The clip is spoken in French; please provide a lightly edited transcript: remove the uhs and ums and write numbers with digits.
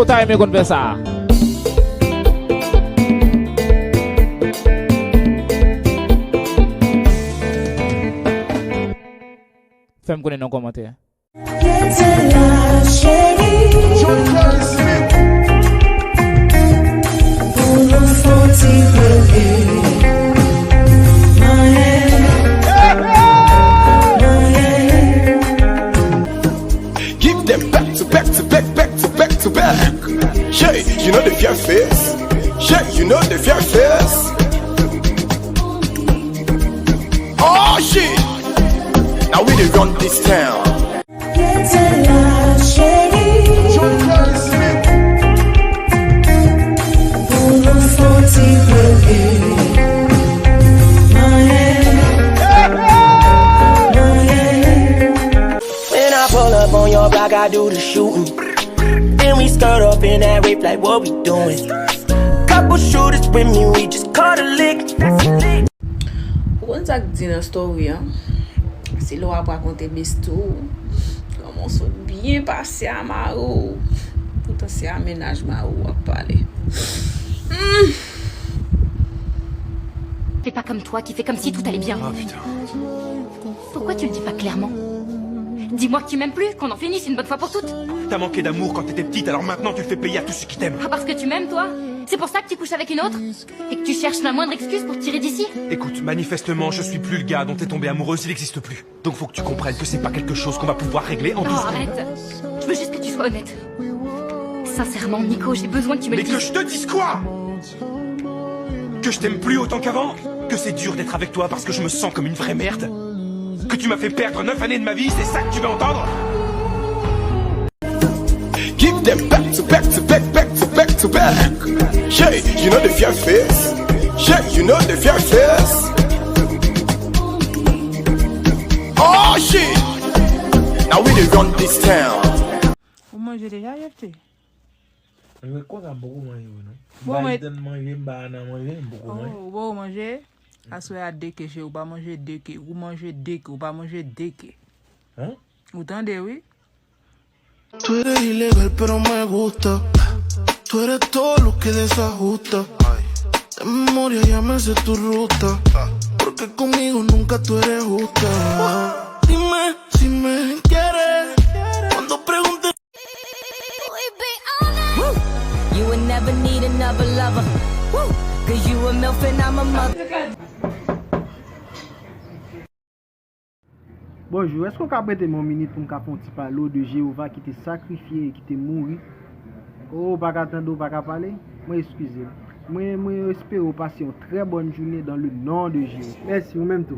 tout à aimer qu'on fait ça. Fais-moi connaître dans les commentaires. Give them back to back to back, back to back to back. Yeah, you know the fear face. Yeah, you know the fear face. Oh shit! Now we dey run this town. When I pull up on your block, I do the shooting. Then we skirt up in that rape like what we doing. Couple shooters with me, we just caught a lick. Pourquoi ça dit dans story hein? C'est là à raconter bestou. Comment ça bien passé à Maro. Pourtant c'est aménagement où à parler. Fais pas comme toi qui fais comme si tout allait bien. Oh putain. Pourquoi tu le dis pas clairement? Dis-moi que tu m'aimes plus, qu'on en finisse une bonne fois pour toutes. T'as manqué d'amour quand t'étais petite, alors maintenant tu le fais payer à tous ceux qui t'aiment. Ah, parce que tu m'aimes, toi? C'est pour ça que tu couches avec une autre? Et que tu cherches la moindre excuse pour te tirer d'ici? Écoute, manifestement, je suis plus le gars dont t'es tombée amoureuse, il n'existe plus. Donc faut que tu comprennes que c'est pas quelque chose qu'on va pouvoir régler en 12 Non, secondes. arrête. Je veux juste que tu sois honnête. Sincèrement, Nico, j'ai besoin que tu me le Mais dises. que je te dise quoi? Que je t'aime plus autant qu'avant? Que c'est dur d'être avec toi parce que je me sens comme une vraie merde? Que tu m'as fait perdre 9 années de ma vie, c'est ça que tu veux entendre? Give them back to back to back, back to back to back. Yeah, you know the fear face. Yeah, you know the fear face. Oh shit! Now we dey run this town. Vous mangez déjà acheté? Je crois qu'on a beaucoup mangé, non? Bon, mais... Manger, banane manger, beaucoup mangé. Oh, bon, manger. Assoyez à deke chez ou pas manger deke. Ou manger deke ou pas manger deke. Hein? Vous entendez, oui? Tú eres ilegal pero me gusta. Tú eres todo lo que desajusta. De memoria ya me sé tu ruta. Porque conmigo nunca tú eres justa. Dime si me quieres. Cuando pregunte. You would never need another lover. Cause you a MILF and I'm a mother. Bonjour, est-ce qu'on peut prêter mon minute pour me faire un petit parler de Jéhovah qui t'est sacrifié et qui t'est mouru? Oh, pas attendre, pas parler? Moi, excusez. Moi, espère passer une très bonne journée dans le nom de Jésus. Merci, vous-même tout.